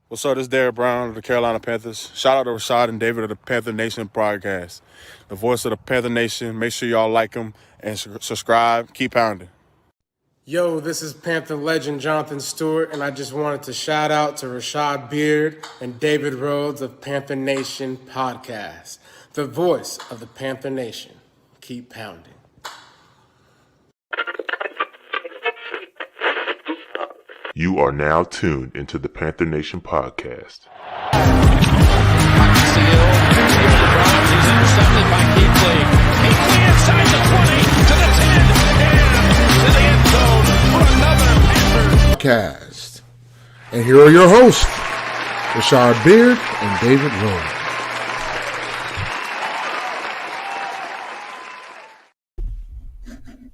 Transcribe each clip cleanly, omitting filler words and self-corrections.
What's up? This is Derek Brown of the Carolina Panthers. Shout out to Rashad and David of the Panther Nation podcast. The voice of the Panther Nation. Make sure y'all like them and subscribe. Keep pounding. Yo, this is Panther legend Jonathan Stewart, and I just wanted to shout out to Rashad Beard and David Rhodes of Panther Nation podcast, the voice of the Panther Nation. Keep pounding. You are now tuned into the Panther Nation podcast. He's intercepted by Keithley. Keithley inside the 20 to the 10 and to the end zone for another Panthers podcast. And here are your hosts, Rashad Beard and David Rhodes.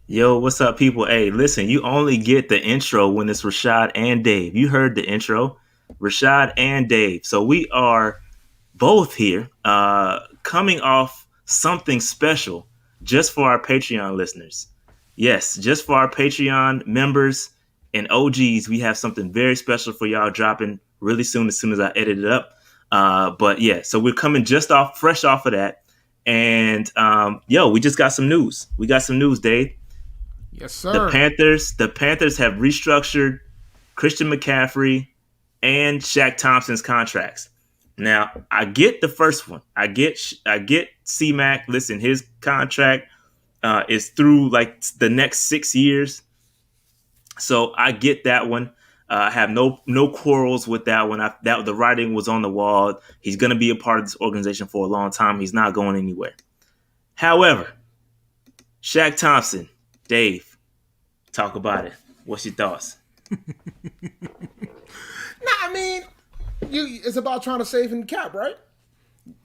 Yo, what's up, people? Hey, listen, you only get the intro when it's Rashad and Dave. You heard the intro, Rashad and Dave. So we are both here coming off something special just for our Patreon listeners. Yes, just for our Patreon members and OGs, we have something very special for y'all dropping really soon as I edit it up. But yeah, so we're coming fresh off of that. And we just got some news. We got some news, Dave. Yes, sir. The Panthers have restructured Christian McCaffrey and Shaq Thompson's contracts. Now, I get the first one. I get C-Mac. Listen, his contract is through like the next 6 years. So I get that one. I have no quarrels with that one. The writing was on the wall. He's going to be a part of this organization for a long time. He's not going anywhere. However, Shaq Thompson, Dave, talk about it. What's your thoughts? It's about trying to save in the cap, right?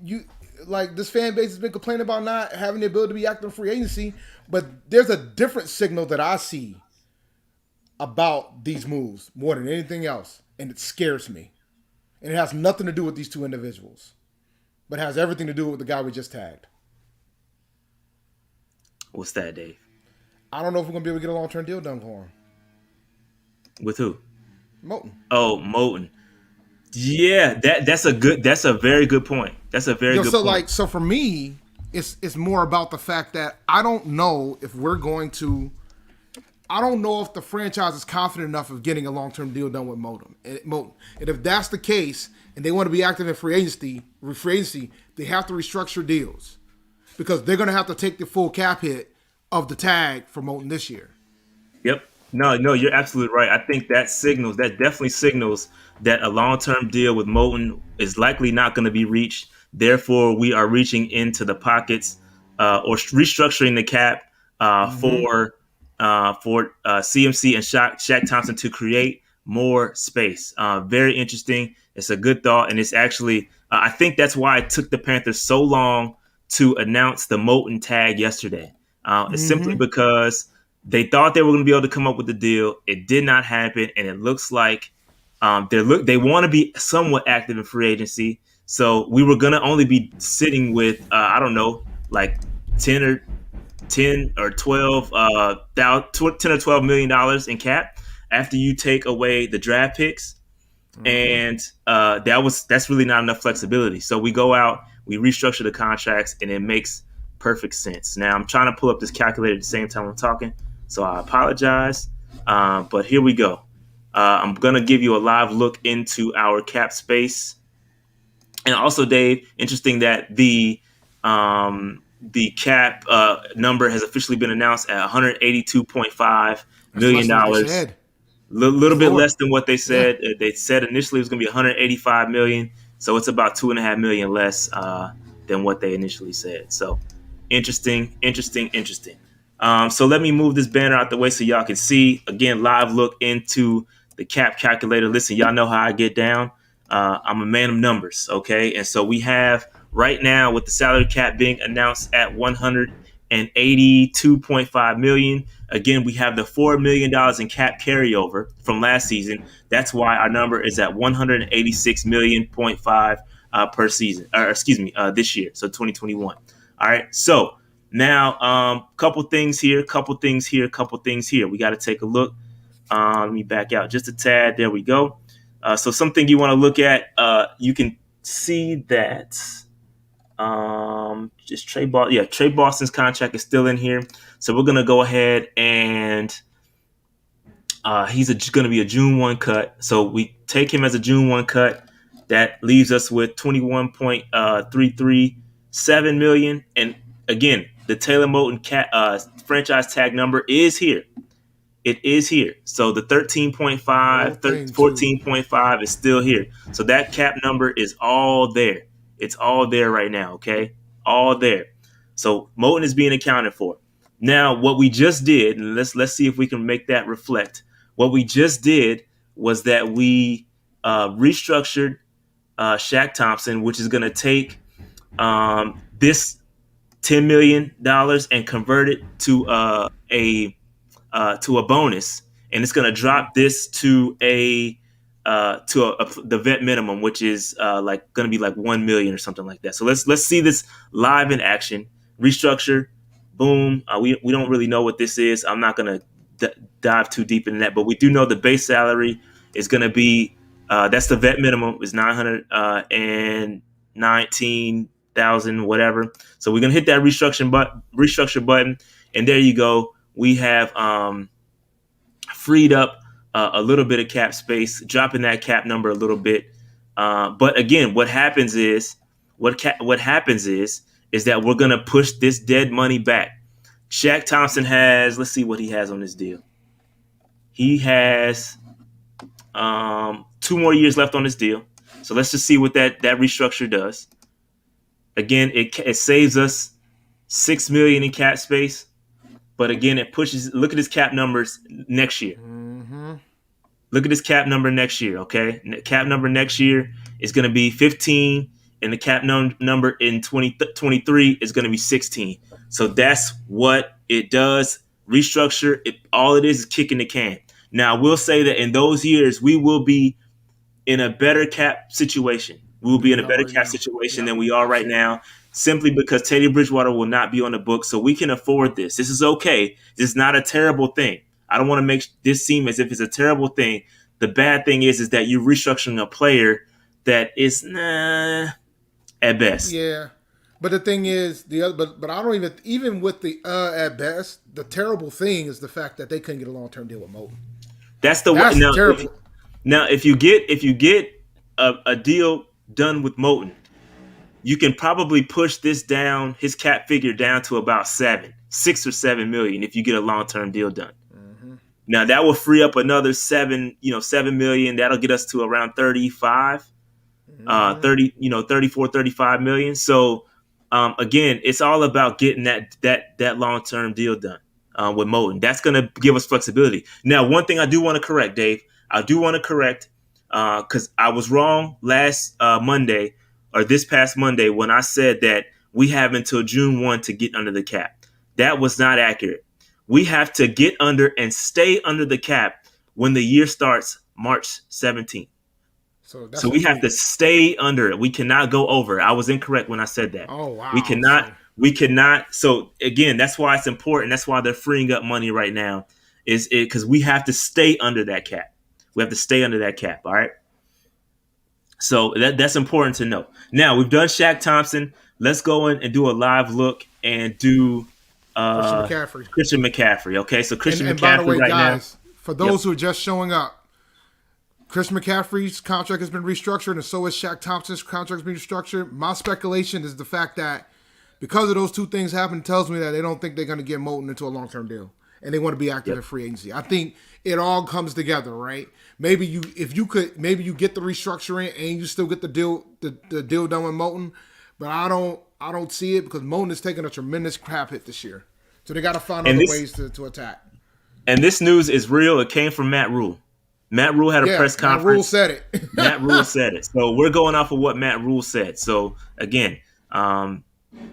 This fan base has been complaining about not having the ability to be active in free agency, but there's a different signal that I see about these moves more than anything else, and it scares me. And it has nothing to do with these two individuals, but has everything to do with the guy we just tagged. What's that, Dave? I don't know if we're going to be able to get a long-term deal done for him. With who? Moton. Oh, Moton. Yeah, that's a very good point. That's a very good point. So for me, it's more about the fact that I don't know if we're going to. I don't know if the franchise is confident enough of getting a long-term deal done with Moton. And if that's the case, and they want to be active in free agency, they have to restructure deals because they're going to have to take the full cap hit of the tag for Moton this year. Yep. No, you're absolutely right. I think that definitely signals that a long-term deal with Moton is likely not going to be reached. Therefore, we are reaching into the pockets or restructuring the cap for CMC and Shaq Thompson to create more space. Very interesting. It's a good thought, and it's actually I think that's why it took the Panthers so long to announce the Moton tag yesterday. It's simply because they thought they were going to be able to come up with the deal. It did not happen, and it looks like they want to be somewhat active in free agency. So we were going to only be sitting with I don't know, like 10 or 12 $10 in cap after you take away the draft picks, and that's really not enough flexibility. So we go out, we restructure the contracts, and it makes perfect sense. Now I'm trying to pull up this calculator at the same time I'm talking, so I apologize. But here we go. I'm gonna give you a live look into our cap space, and also, Dave, interesting that the cap number has officially been announced at $182.5 million. A little bit less than what they said. Yeah. They said initially it was going to be $185 million, so it's about $2.5 million less than what they initially said. So interesting. So let me move this banner out the way so y'all can see. Again, live look into the cap calculator. Listen, y'all know how I get down. I'm a man of numbers, okay? And so we have right now with the salary cap being announced at $182.5 million. Again, we have the $4 million in cap carryover from last season. That's why our number is at $186.5 million per season, this year, so 2021. All right, so now couple things here. We got to take a look. Let me back out just a tad. There we go. So something you want to look at, you can see that just Trey Boston's contract is still in here. So we're gonna go ahead and he's going to be a June 1 cut. So we take him as a June 1 cut. That leaves us with $21.337 million. And again, the Taylor Moton franchise tag number is here. It is here. So the 13.5, 14.5 is still here. So that cap number is all there. It's all there right now, okay? All there. So Moton is being accounted for. Now, what we just did, and let's see if we can make that reflect. What we just did was that we restructured Shaq Thompson, which is going to take this $10 million and convert it to a bonus, and it's going to drop this to the vet minimum, which is going to be like 1 million or something like that. So let's see this live in action. Restructure, boom. We don't really know what this is. I'm not going to dive too deep into that, but we do know the base salary is going to be that's the vet minimum is $919,000 whatever. So we're going to hit that restructure button, and there you go. We have freed up a little bit of cap space, dropping that cap number a little bit. But again, what happens is that we're going to push this dead money back. Shaq Thompson has, let's see what he has on this deal. He has 2 more years left on this deal. So let's just see what that restructure does. Again, it saves us $6 million in cap space. But again, it pushes. Look at his cap numbers next year. Mm-hmm. Look at his cap number next year. Okay, cap number next year is going to be 15, and the cap number in 2023 is going to be 16. So that's what it does. Restructure. All it is kicking the can. Now, I will say that in those years, we will be in a better cap situation. We will be in a better cap situation than we are right now, simply because Teddy Bridgewater will not be on the book. So we can afford this. This is okay. This is not a terrible thing. I don't want to make this seem as if it's a terrible thing. The bad thing is that you're restructuring a player that is at best. Yeah. But the thing is, but I don't even with the at best, the terrible thing is the fact that they couldn't get a long-term deal with Moton. That's terrible. Now, if you get a deal done with Moton, you can probably push his cap figure down to about 6 or 7 million if you get a long-term deal done. Mm-hmm. Now that will free up another 7 million. That'll get us to around 35, 34, 35 million. So again, it's all about getting that long-term deal done with Moton. That's going to give us flexibility. Now, one thing I do want to correct, Dave. I do want to correct because I was wrong last Monday or this past Monday when I said that we have until June 1 to get under the cap. That was not accurate. We have to get under and stay under the cap when the year starts March 17th. So we have to stay under it. We cannot go over. I was incorrect when I said that. Oh, wow. We cannot. So again, that's why it's important. That's why they're freeing up money right now is because we have to stay under that cap. We have to stay under that cap. All right. So that's important to know. Now we've done Shaq Thompson. Let's go in and do a live look and do Christian McCaffrey. Okay, so Christian McCaffrey by the way, right guys, now. For those who are just showing up, Christian McCaffrey's contract has been restructured, and so is Shaq Thompson's contract has been restructured. My speculation is the fact that because of those two things happen, tells me that they don't think they're going to get Moton into a long-term deal, and they want to be active in free agency. I think it all comes together, right? Maybe you get the restructuring and you still get the deal done with Moton, but I don't see it because Moton is taking a tremendous crap hit this year, so they got to find other ways to attack. And this news is real. It came from Matt Rule. Matt Rule had a press conference. Matt Rule said it. Matt Rule said it. So we're going off of what Matt Rule said. So again,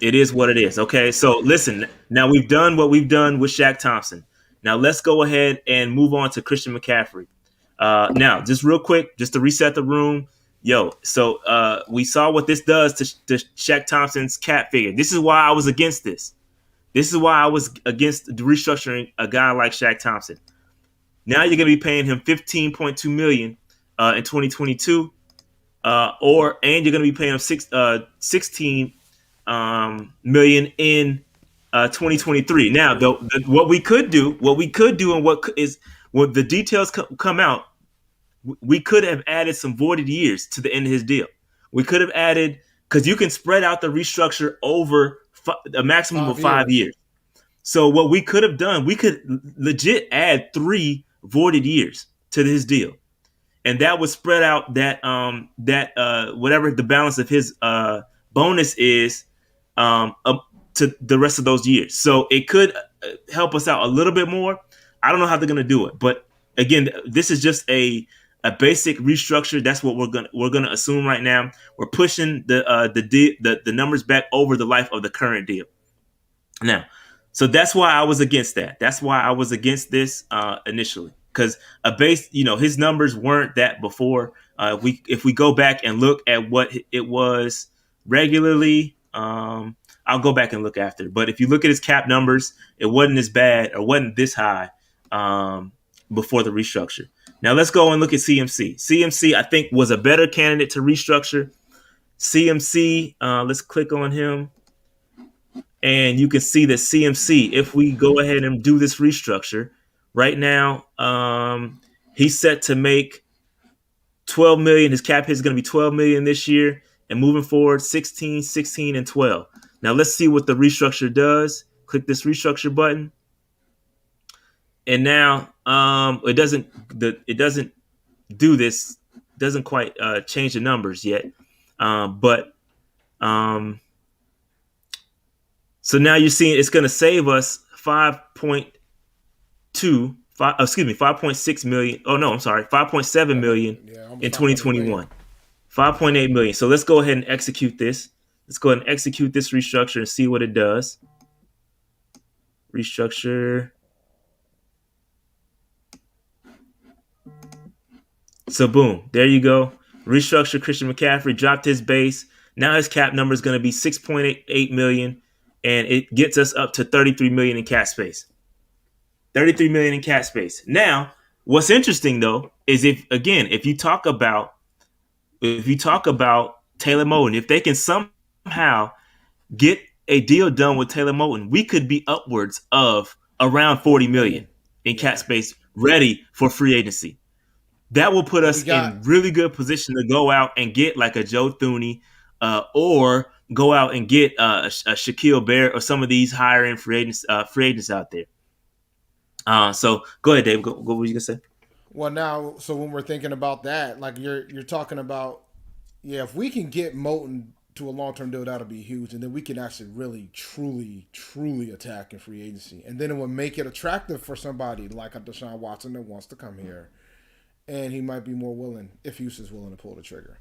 it is what it is. Okay. So listen, now we've done what we've done with Shaq Thompson. Now let's go ahead and move on to Christian McCaffrey. Now, just real quick, just to reset the room. So we saw what this does to Shaq Thompson's cap figure. This is why I was against this. This is why I was against restructuring a guy like Shaq Thompson. Now you're going to be paying him $15.2 million in 2022, and you're going to be paying him 16 million in 2023. Now, what we could do, and what the details come out, we could have added some voided years to the end of his deal. We could have added, because you can spread out the restructure over a maximum of 5 years. So what we could have done, we could legit add 3 voided years to his deal, and that would spread out that whatever the balance of his bonus is up to the rest of those years. So it could help us out a little bit more. I don't know how they're going to do it, but again, this is just a basic restructure. That's what we're gonna assume right now. We're pushing the numbers back over the life of the current deal. Now, so that's why I was against that. That's why I was against this initially, because his numbers weren't that before. If we go back and look at what it was regularly, I'll go back and look after. But if you look at his cap numbers, it wasn't as bad or wasn't this high before the restructure. Now let's go and look at CMC. CMC, I think, was a better candidate to restructure. CMC, let's click on him. And you can see that CMC, if we go ahead and do this restructure, right now, he's set to make $12 million. His cap hit is going to be $12 million this year. And moving forward, 16, 16, and 12. Now let's see what the restructure does. Click this restructure button. And now it doesn't do this. Doesn't quite change the numbers yet. So now you're seeing it's going to save us 5.6 million. Oh no, I'm sorry, 5.7 million in 2021. 5.8 million. So let's go ahead and execute this. Let's go ahead and execute this restructure and see what it does. Restructure. So boom, there you go. Restructure Christian McCaffrey, dropped his base. Now his cap number is going to be 6.8 million, and it gets us up to 33 million in cap space. 33 million in cap space. Now, what's interesting though is if you talk about Taylor Moton, if they can somehow get a deal done with Taylor Moton, we could be upwards of around 40 million in cap space ready for free agency. That will put us in really good position to go out and get like a Joe Thuney, or go out and get a Shaquille Barrett or some of these higher end free agents out there. So go ahead, Dave. What were you gonna say? Well, now, so when we're thinking about that, like you're talking about, if we can get Moton to a long-term deal, that'll be huge, and then we can actually really, truly attack in free agency, and then it will make it attractive for somebody like a Deshaun Watson that wants to come here. And he might be more willing, if Houston's willing to pull the trigger.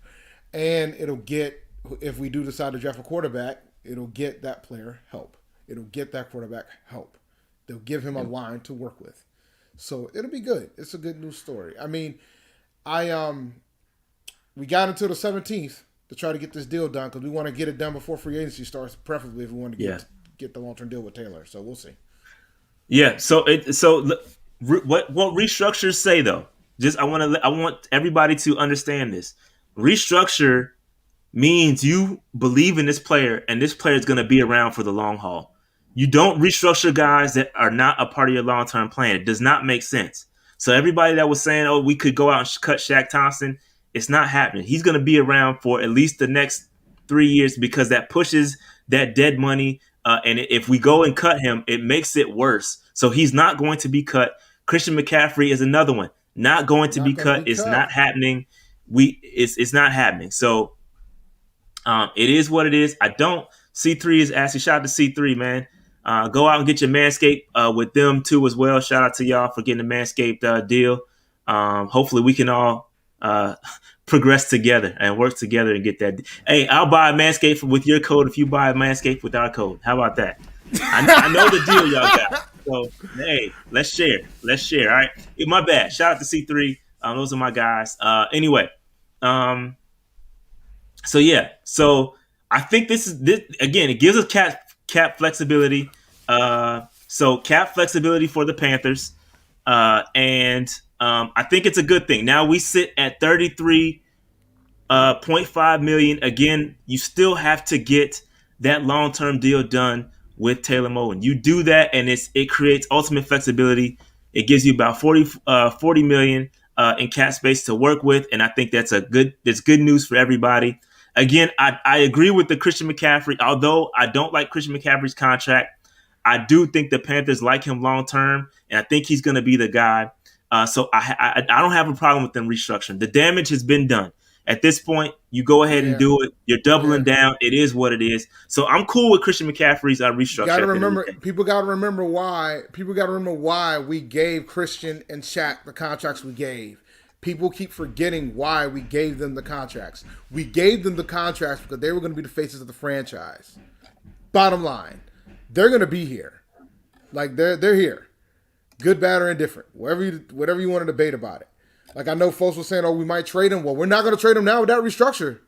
And it'll get, if we do decide to draft a quarterback, it'll get that player help. It'll get that quarterback help. They'll give him a line to work with. So it'll be good. It's a good news story. I mean, we got until the 17th to try to get this deal done because we want to get it done before free agency starts, preferably if we want to get the long-term deal with Taylor. So we'll see. Yeah, so what restructures say, though? I want everybody to understand this. Restructure means you believe in this player, and this player is going to be around for the long haul. You don't restructure guys that are not a part of your long-term plan. It does not make sense. So everybody that was saying, "Oh, we could go out and cut Shaq Thompson," it's not happening. He's going to be around for at least the next 3 years because that pushes that dead money. And if we go and cut him, it makes it worse. So he's not going to be cut. Christian McCaffrey is another one. Not going to be cut. It's not happening. It's not happening. So it is what it is. I don't. C3 is asking. Shout out to C3, man. Go out and get your Manscaped with them too as well. Shout out to y'all for getting the Manscaped deal. Hopefully we can all progress together and work together and get that. Hey, I'll buy a Manscaped with your code if you buy a Manscaped with our code. How about that? I know the deal y'all got. So, hey, let's share. All right. My bad. Shout out to C3. Those are my guys. Anyway. So I think this again, it gives us cap flexibility. So cap flexibility for the Panthers. And I think it's a good thing. Now we sit at 33.5 million. Again, you still have to get that long-term deal done with Taylor Moton. You do that, and it creates ultimate flexibility. It gives you about 40 million in cap space to work with, and I think that's good news for everybody. Again, I agree with the Christian McCaffrey. Although I don't like Christian McCaffrey's contract, I do think the Panthers like him long term, and I think he's going to be the guy. So I don't have a problem with them restructuring. The damage has been done. At this point, you go ahead and do it. You're doubling down. It is what it is. So I'm cool with Christian McCaffrey's restructure. Got to remember, people got to remember why. People got to remember why we gave Christian and Shaq the contracts we gave. People keep forgetting why we gave them the contracts. We gave them the contracts because they were going to be the faces of the franchise. Bottom line, they're going to be here. Like they're here, good, bad, or indifferent. Whatever you want to debate about it. Like I know folks were saying, "Oh, we might trade him." Well, we're not going to trade him now with that restructure.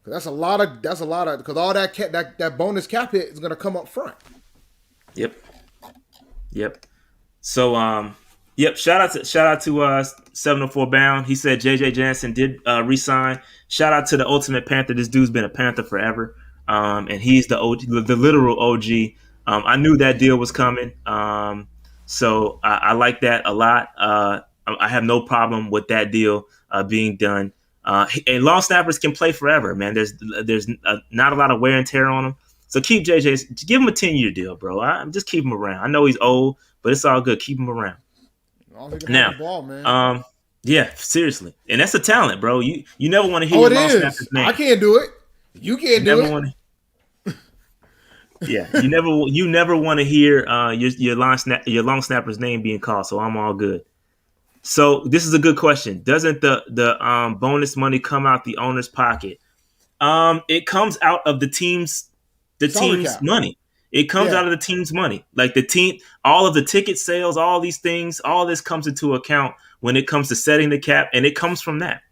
That's a lot of because all that bonus cap hit is going to come up front. Yep. So yep. Shout out to 704 Bound. He said JJ Jansen did resign. Shout out to the Ultimate Panther. This dude's been a Panther forever, and he's the OG, the literal OG. I knew that deal was coming, so I like that a lot. I have no problem with that deal being done. And long snappers can play forever, man. There's not a lot of wear and tear on them. So keep JJ. Give him a 10-year deal, bro. Just keep him around. I know he's old, but it's all good. Keep him around. Now, ball, man. Yeah, seriously, and that's a talent, bro. You never want to hear your long snapper's name. I can't do it. You can't do it. Yeah, you never want to hear your long snapper's name being called. So I'm all good. So this is a good question. Doesn't the bonus money come out the owner's pocket? It comes out of the team's money. It comes out of the team's money. Like the team, all of the ticket sales, all these things, all this comes into account when it comes to setting the cap, and it comes from that.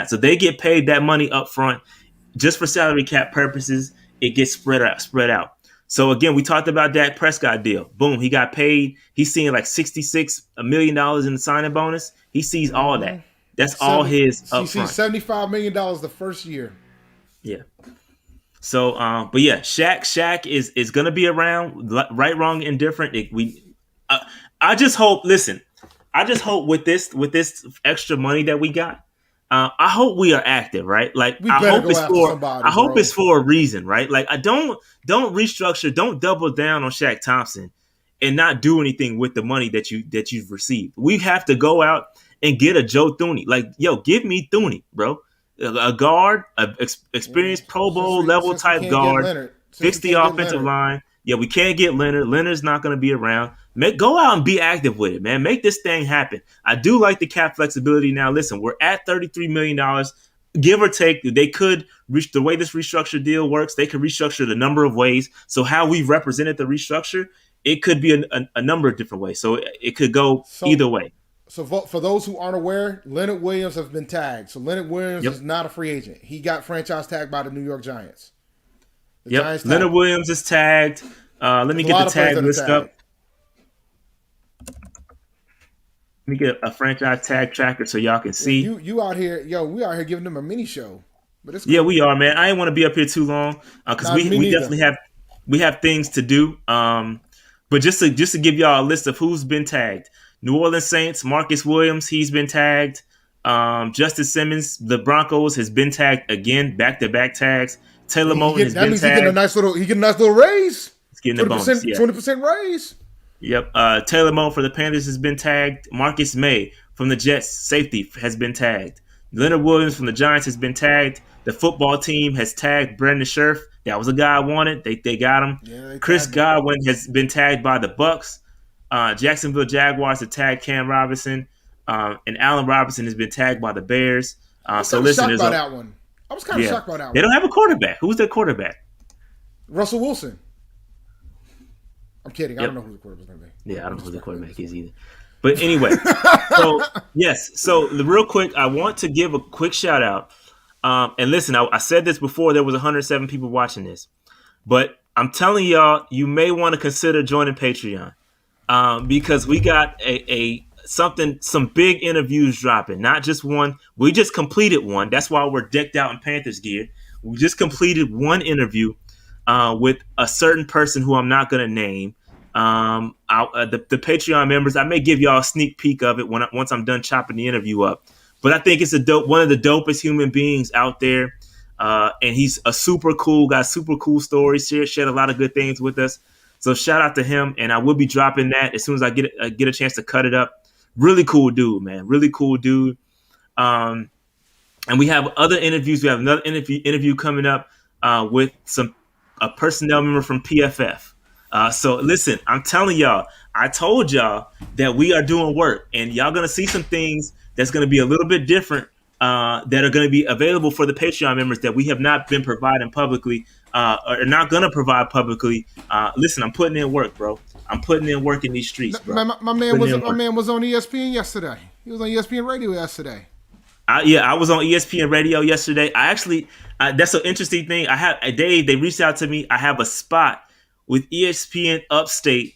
So they get paid that money up front just for salary cap purposes. It gets spread out. So again, we talked about Dak Prescott deal. Boom, he got paid. He's seeing like $66 million in the signing bonus. He sees all of that. That's all his up front. He sees $75 million the first year. Yeah. So, but yeah, Shaq is gonna be around. Right, wrong, indifferent. I just hope. Listen, I just hope with this extra money that we got. I hope we are active, right? Like I hope it's for a reason, right? Like I don't restructure, don't double down on Shaq Thompson and not do anything with the money that you've received. We have to go out and get a Joe Thuney. Like, yo, give me Thuney, bro. A guard, an experienced Pro Bowl level type guard, fix the offensive line. Yeah, we can't get Leonard. Leonard's not going to be around. Go out and be active with it, man. Make this thing happen. I do like the cap flexibility. Now, listen, we're at $33 million, give or take. They could reach the way this restructure deal works. They could restructure it a number of ways. So how we've represented the restructure, it could be a number of different ways. So it could go either way. So for those who aren't aware, Leonard Williams has been tagged. So Leonard Williams is not a free agent. He got franchise tagged by the New York Giants. Leonard Williams is tagged. Let me get the tag list up. Let me get a franchise tag tracker so y'all can see. You out here, we out here giving them a mini show. But it's cool. Yeah, we are, man. I didn't want to be up here too long because we definitely have things to do. But just to give y'all a list of who's been tagged. New Orleans Saints, Marcus Williams, he's been tagged. Justice Simmons, the Broncos, has been tagged again, back-to-back tags. Taylor Moton has been tagged. He get a nice little raise. He's getting a bonus, 20% raise. Yep. Taylor Moton for the Panthers has been tagged. Marcus May from the Jets, safety, has been tagged. Leonard Williams from the Giants has been tagged. The football team has tagged Brandon Scherf. That was a guy I wanted. They got him. Yeah, Chris Godwin has been tagged by the Bucks. Jacksonville Jaguars have tagged Cam Robinson. And Allen Robinson has been tagged by the Bears. So listen, shocked by that one. I was kind of shocked by that one. They don't have a quarterback. Who's their quarterback? Russell Wilson. I'm kidding. I don't know who the quarterback is going to be. Yeah, I don't know who the quarterback is either. But anyway, so real quick, I want to give a quick shout out. And listen, I said this before. There was 107 people watching this, but I'm telling y'all, you may want to consider joining Patreon because we got a some big interviews dropping, not just one. We just completed one. That's why we're decked out in Panthers gear. We just completed one interview with a certain person who I'm not going to name. The Patreon members, I may give y'all a sneak peek of it once I'm done chopping the interview up. But I think it's one of the dopest human beings out there. And he's a super cool guy, super cool stories, shared a lot of good things with us. So shout out to him, and I will be dropping that as soon as I get a chance to cut it up. Really cool dude, man. Really cool dude. And we have other interviews. We have another interview coming up with a personnel member from PFF. So listen, I'm telling y'all, I told y'all that we are doing work, and y'all gonna see some things that's gonna be a little bit different that are gonna be available for the Patreon members that we have not been providing publicly, or not gonna provide publicly. Listen, I'm putting in work, bro. I'm putting in work in these streets, bro. My man was on ESPN yesterday. He was on ESPN Radio yesterday. I was on ESPN Radio yesterday. I actually, that's an interesting thing. I have Dave. They reached out to me. I have a spot with ESPN Upstate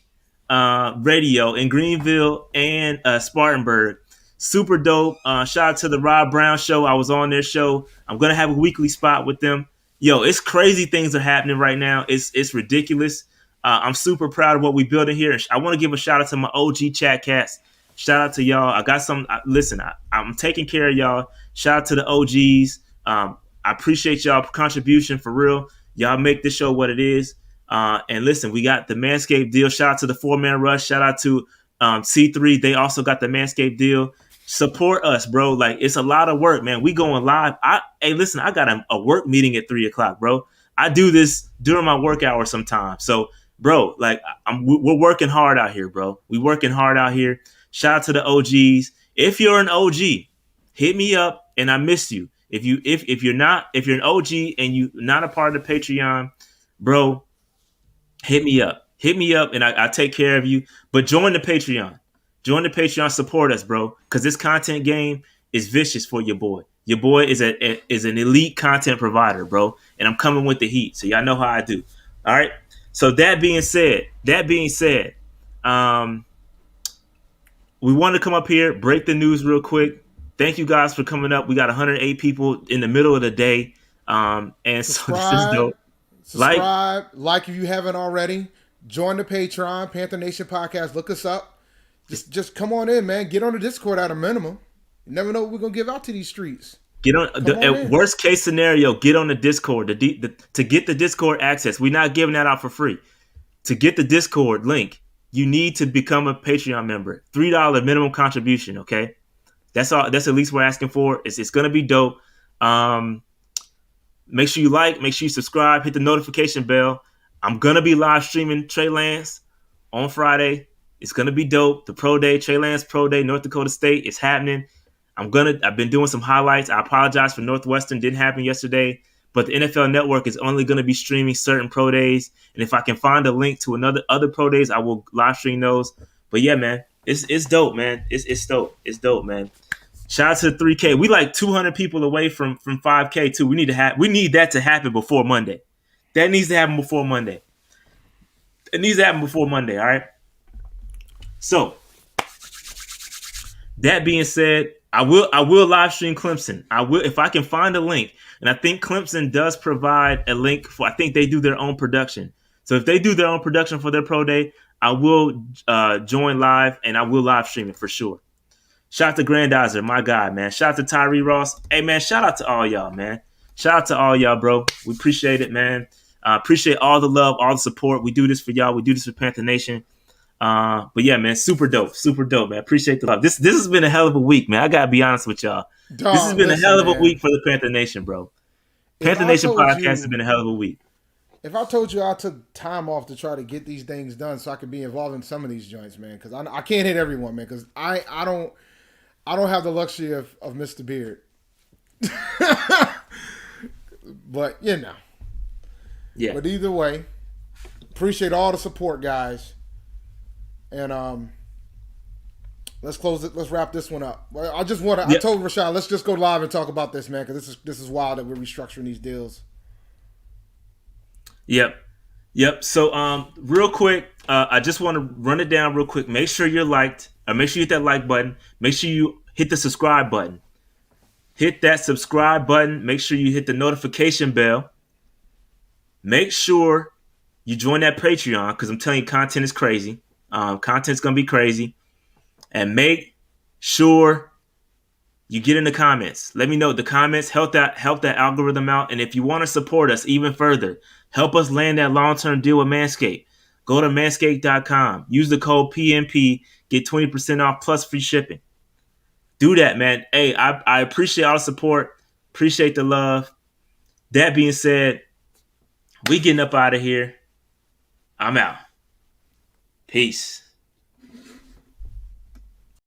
Radio in Greenville and Spartanburg. Super dope. Shout out to the Rob Brown Show. I was on their show. I'm gonna have a weekly spot with them. Yo, it's crazy things are happening right now. It's ridiculous. I'm super proud of what we building here. I want to give a shout out to my OG chat cats. Shout out to y'all. I got some. Listen, I'm taking care of y'all. Shout out to the OGs. I appreciate y'all contribution for real. Y'all make this show what it is. And listen, we got the Manscaped deal. Shout out to the 4-Man Rush. Shout out to C3. They also got the Manscaped deal. Support us, bro. Like, it's a lot of work, man. We going live. Hey, listen, I got a work meeting at 3:00, bro. I do this during my work hours sometimes. So, bro, like, we're working hard out here, bro. We working hard out here. Shout out to the OGs. If you're an OG, hit me up, and I miss you. If you're an OG and you're not a part of the Patreon, bro, hit me up. Hit me up, and I take care of you. But join the Patreon. Join the Patreon. Support us, bro, because this content game is vicious for your boy. Your boy is an elite content provider, bro, and I'm coming with the heat. So y'all know how I do. All right. So that being said, we want to come up here, break the news real quick. Thank you guys for coming up. We got 108 people in the middle of the day. And so this is dope. Subscribe, like if you haven't already. Join the Patreon, Panther Nation Podcast. Look us up. Just come on in, man. Get on the Discord at a minimum. You never know what we're going to give out to these streets. Get on the worst case scenario, get on the Discord to get the Discord access. We're not giving that out for free. To get the Discord link, you need to become a Patreon member. $3 minimum contribution, okay? That's all. That's the least we're asking for. It's going to be dope. Make sure you like, make sure you subscribe, hit the notification bell. I'm going to be live streaming Trey Lance on Friday. It's going to be dope. The Pro Day, Trey Lance Pro Day, North Dakota State, it's happening. I've been doing some highlights. I apologize for Northwestern. Didn't happen yesterday, but the NFL Network is only going to be streaming certain pro days. And if I can find a link to other pro days, I will live stream those. But yeah, man, it's dope, man. It's dope. It's dope, man. Shout out to the 3K. We like 200 people away from 5K too. We need that to happen before Monday. That needs to happen before Monday. It needs to happen before Monday. All right. So that being said, I will live stream Clemson. I will, if I can find a link. And I think Clemson does provide a link for, I think they do their own production. So if they do their own production for their pro day, I will join live and I will live stream it for sure. Shout out to Grandizer, my guy, man. Shout out to Tyree Ross. Hey, man, shout out to all y'all, man. Shout out to all y'all, bro. We appreciate it, man. Appreciate all the love, all the support. We do this for y'all. We do this for Panther Nation. But yeah, man, super dope, man. Appreciate the love. This has been a hell of a week, man. I gotta be honest with y'all. This has been a hell of a week for the Panther Nation, bro. Panther Nation podcast has been a hell of a week. If I told you I took time off to try to get these things done so I could be involved in some of these joints, man, because I can't hit everyone, man, because I don't have the luxury of Mr. Beard. But you know. Yeah. But either way, appreciate all the support, guys. And let's close it. Let's wrap this one up. I just want to. I told Rashad, let's just go live and talk about this, man, because this is wild that we're restructuring these deals. Yep. So real quick, I just want to run it down real quick. Make sure you're liked. Make sure you hit that like button. Make sure you hit the subscribe button. Hit that subscribe button. Make sure you hit the notification bell. Make sure you join that Patreon because I'm telling you, content is crazy. Content's going to be crazy. And make sure you get in the comments. Let me know. The comments help that algorithm out. And if you want to support us even further, help us land that long-term deal with Manscaped. Go to manscaped.com. Use the code PMP. Get 20% off plus free shipping. Do that, man. Hey, I appreciate all the support. Appreciate the love. That being said, we getting up out of here. I'm out. Peace.